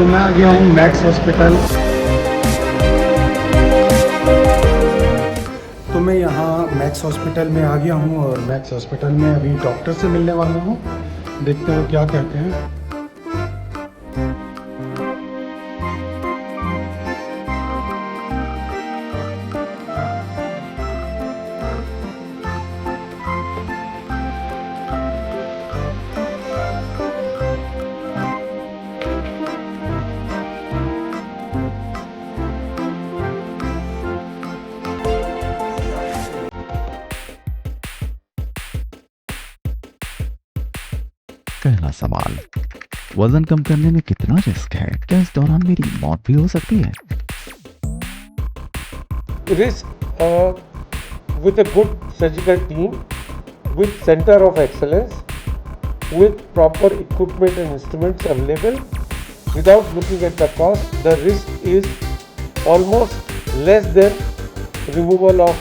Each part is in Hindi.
तो मैं आ गया हूँ मैक्स हॉस्पिटल। तो मैं यहाँ मैक्स हॉस्पिटल में आ गया हूँ और मैक्स हॉस्पिटल में अभी डॉक्टर से मिलने वाला हूँ। देखते हैं क्या कहते हैं। पहला सवाल, वजन कम करने में कितना रिस्क है? क्या इस दौरान मेरी मौत भी हो सकती है? Risk with a good surgical team, with center of excellence, with proper equipment and instruments available, without looking at the cost, the risk is almost less than removal of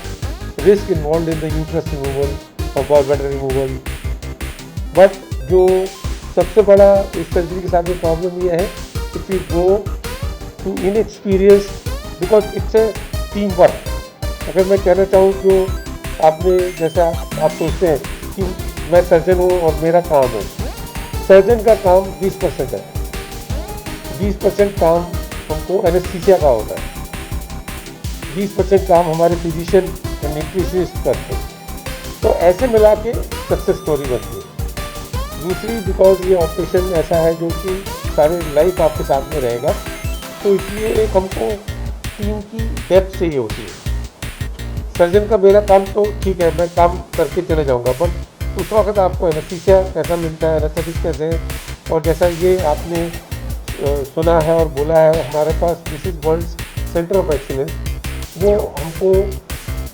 risk involved in the uterus removal or gallbladder removal. But जो सबसे बड़ा इस सर्जरी के साथ में प्रॉब्लम ये है, if you go to inexperience, because it's a team work. अगर मैं कहना चाहूँ कि आपने जैसा आप सोचते हैं कि मैं सर्जन हूँ और मेरा काम है, सर्जन का काम 20% है, 20% काम हमको एनेस्थीसिया का होता है, 20% काम हमारे फिजिशियन एंड न्यूट्रिशनिस्ट करते हैं। तो ऐसे मिला के सक्सेस स्टोरी बनती है। दूसरी, बिकॉज ये ऑपरेशन ऐसा है जो कि सारे लाइफ आपके साथ में रहेगा, तो इसलिए एक हमको टीम की डेप्थ चाहिए होती है। सर्जन का मेरा काम तो ठीक है, मैं काम करके चले जाऊंगा, बट उस वक्त आपको एनेस्थीसिया कैसा मिलता है, एनेस्थेटिक कैसे है, और जैसा ये आपने सुना है और बोला है, हमारे पास this is world centre of excellence, वो हमको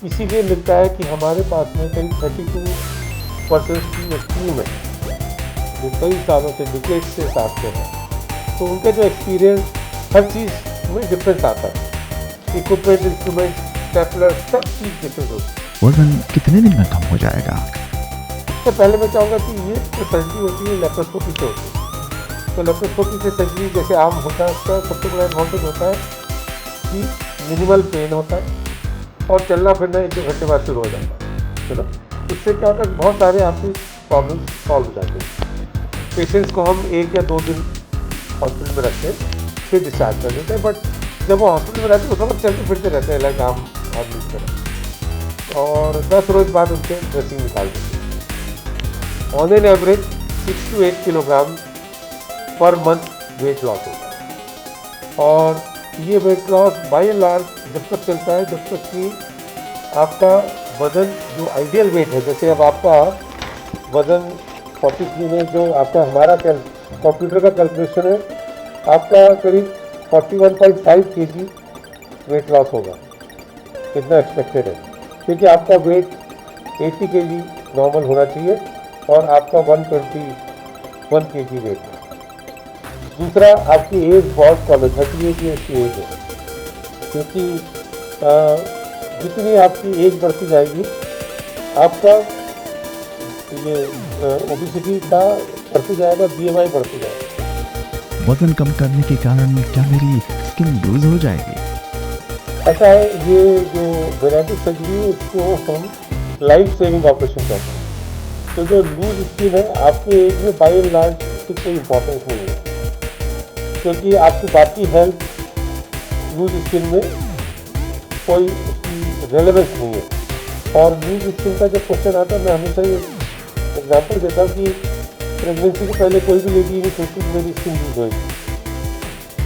इसीलिए मिलता है कि हमारे पास में करीब 32% की एक टीम है जो कई सालों से, डिकेड्स से साथ में है। तो उनके जो एक्सपीरियंस, हर चीज़ में डिफरेंस आता है, इक्विपमेंट, इंस्ट्रूमेंट, स्टेपलर, सब चीज़ डिफरेंस होती है। वजन कितने दिन में कम हो जाएगा? तो पहले मैं चाहूँगा कि ये जो सर्जरी होती है लेप्रोस्कोपी से होती है। तो लेप्रोस्कोपी से सर्जरी जैसे आम होता है, उसका सबसे बड़ा एडवांटेज होता है कि मिनिमल पेन होता है और चलना फिरना 1-2 घंटे बाद शुरू हो जाता है। चलो, इससे क्या होता है, बहुत सारे आपकी प्रॉब्लम सॉल्व हो जाते हैं। पेशेंट्स को हम 1 या 2 दिन हॉस्पिटल में रखते हैं, फिर डिस्चार्ज कर देते हैं, बट जब वो हॉस्पिटल में रहते हैं तो सब चलते फिरते रहते हैं लाइक आम आदमी की तरह, और 10 रोज बाद उनके ड्रेसिंग निकाल देते हैं। On an average 6 to 8 kilogram per month weight loss होता है, और ये weight loss by and large जब तक चलता है जब तक कि आपका वज़न जो आइडियल वेट है, जैसे अब आपका वज़न 43 में जो आपका हमारा कंप्यूटर का कैलकुलेशन है, आपका करीब 41.5 kg वेट लॉस होगा, इतना एक्सपेक्टेड है, क्योंकि आपका वेट 80 kg नॉर्मल होना चाहिए और आपका 121 kg वेट है। दूसरा, आपकी एज बहुत कम है, 38 ईयर्स की एज है, क्योंकि जितनी आपकी एज बढ़ती जाएगी आपका ये ओबेसिटी का बढ़ती जाएगा, BMI बढ़ती जाएगा। वजन कम करने के कारण क्या मेरी स्किन लूज हो जाएगी? ऐसा है, ये जो बेराटिक सर्जरी है इसको हम लाइफ सेविंग ऑपरेशन कहते हैं। तो जो लूज स्किन है आपके एज में बाय एंड लार्ज इसकी कोई इम्पोर्टेंस नहीं है, क्योंकि आपकी बाकी हेल्थ लूज स्किन में कोई रेलेवेंस नहीं है। और लूज स्किन का जब क्वेश्चन आता है, मैं हमेशा ये एग्जाम्पल देता हूँ कि प्रेगनेंसी के पहले कोई भी लेडी नहीं सोचती कि मेरी स्किन लूज होगी,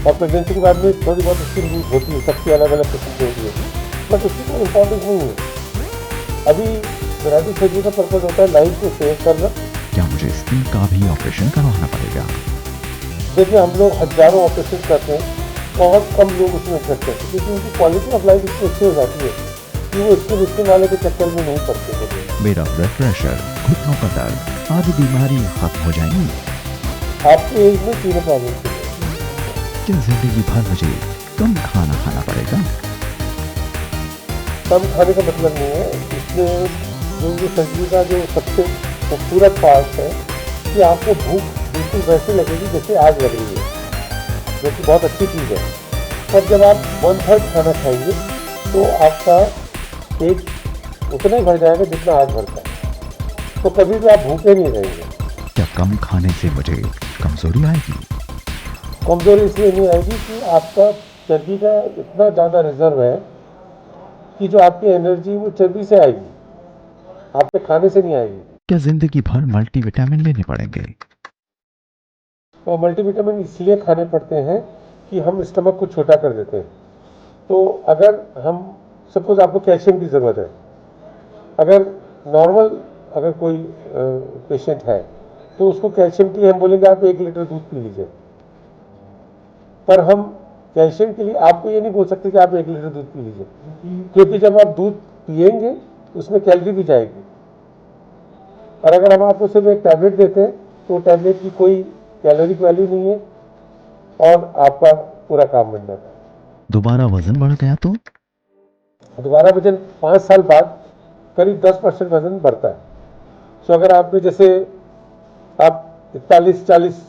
और प्रेगनेंसी के बाद में थोड़ी बहुत स्किन लूज होती है, सबकी अलग अलग किस्म की होती है, बट उसकी कोई इम्पोर्टेंस नहीं है। अभी बेराटिक सर्जरी का पर्पज होता है लाइफ को सेव करना। क्या मुझे स्किन का भी ऑपरेशन करवाना पड़ेगा? देखिए, हम लोग हजारों ऑपरेशन करते हैं, बहुत कम लोग उसमें इंटरेस्ट करते हैं, क्योंकि उनकी क्वालिटी ऑफ लाइफ इतनी अच्छी हो जाती है कि वो स्किन वाले के चक्कर में नहीं पड़ते। मेरा ब्लड प्रेशर, घुटनों का दर्द आदि बीमारी खत्म हो जाएंगी? आपके एज में तीनों प्रॉब्लम है। क्या जिंदगी भर मुझे कम खाना खाना पड़ेगा? कम खाने का मतलब नहीं है, इसमें जो सर्जरी का जो सबसे खूबसूरत पार्ट है कि आपको भूख बिल्कुल वैसे लगेगी जैसे आज लग रही है। जो कि बहुत अच्छी चीज़ है। पर जब आप 1/3 खाना खाएंगे तो आपका पेट उतना ही भर जाएगा जितना आज भरता है। तो कभी भी आप भूखे नहीं रहेंगे। क्या कम खाने से मुझे कमजोरी आएगी? कमजोरी इसलिए नहीं आएगी कि आपका चर्बी का इतना ज़्यादा रिजर्व है कि जो आपकी एनर्जी वो चर्बी से आएगी, आपके खाने से नहीं आएगी। क्या जिंदगी भर मल्टीविटामिन लेने पड़ेंगे? और मल्टीविटामिन इसलिए खाने पड़ते हैं कि हम स्टमक को छोटा कर देते हैं। तो अगर हम सपोज आपको कैल्शियम की ज़रूरत है, अगर नॉर्मल अगर कोई पेशेंट है तो उसको कैल्शियम के लिए हम बोलेंगे आप 1 लीटर दूध पी लीजिए। पर हम कैल्शियम के लिए आपको ये नहीं बोल सकते कि आप 1 लीटर दूध पी लीजिए, क्योंकि जब आप दूध पिएंगे उसमें कैलोरी भी जाएगी। और अगर हम आपको सिर्फ एक टैबलेट देते हैं तो टैबलेट की कोई कैलोरी वैल्यू नहीं है और आपका पूरा काम बन जाता है। दोबारा वजन बढ़ गया तो? दोबारा वजन 5 साल बाद करीब 10% वजन बढ़ता है। सो अगर आपने जैसे आप 41-40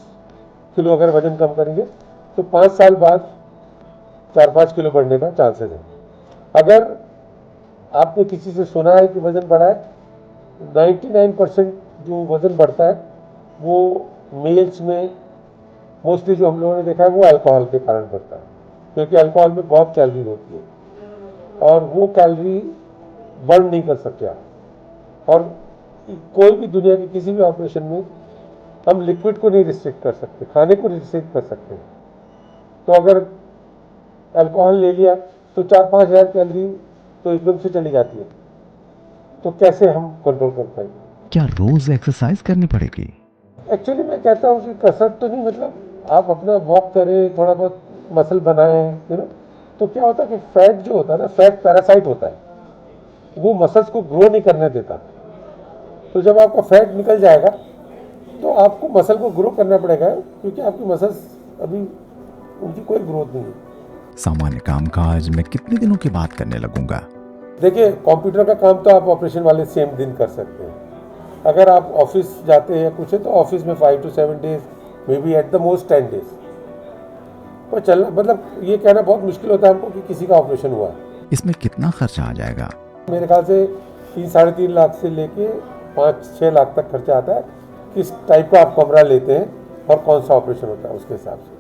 किलो अगर वजन कम करेंगे तो 5 साल बाद 4-5 किलो बढ़ने का चांसेस है। अगर आपने किसी से सुना है कि वजन बढ़ा है, 99% जो वजन बढ़ता है वो मेल्स में मोस्टली जो हम लोगों ने देखा है वो अल्कोहल के कारण बढ़ता है, क्योंकि अल्कोहल में बहुत कैलोरी होती है और वो कैलोरी बर्न नहीं कर सकते आप। और कोई भी दुनिया के किसी भी ऑपरेशन में हम लिक्विड को नहीं रिस्ट्रिक्ट कर सकते, खाने को रिस्ट्रिक्ट कर सकते हैं। तो अगर अल्कोहल ले लिया तो 4-5 हज़ार कैलोरी तो एकदम से चली जाती है, तो कैसे हम कंट्रोल कर पाएंगे? क्या रोज एक्सरसाइज करनी पड़ेगी? एक्चुअली मैं कहता हूँ कि कसरत तो नहीं, मतलब आप अपना वॉक करें, थोड़ा बहुत मसल बनाएं, तो क्या होता है कि फैट जो होता है ना, फैट पैरासाइट होता है, वो मसल्स को ग्रो नहीं करने देता। तो जब आपका फैट निकल जाएगा तो आपको मसल को ग्रो करना पड़ेगा, क्योंकि आपकी मसल्स अभी उनकी कोई ग्रोथ नहीं है। सामान्य कामकाज मैं कितने दिनों की बात करने लगूंगा? देखिए, कंप्यूटर का काम तो आप ऑपरेशन वाले सेम दिन कर सकते हैं। अगर आप ऑफिस जाते हैं कुछ है तो ऑफिस में 5 to 7 days, may be at the most 10 days। पर चलना मतलब ये कहना बहुत मुश्किल होता है हमको कि किसी का ऑपरेशन हुआ है। इसमें कितना खर्चा आ जाएगा? मेरे ख्याल से 3-3.5 लाख से लेके 5-6 लाख तक खर्चा आता है। किस टाइप का आप कमरा लेते हैं और कौन सा ऑपरेशन होता है उसके हिसाब से।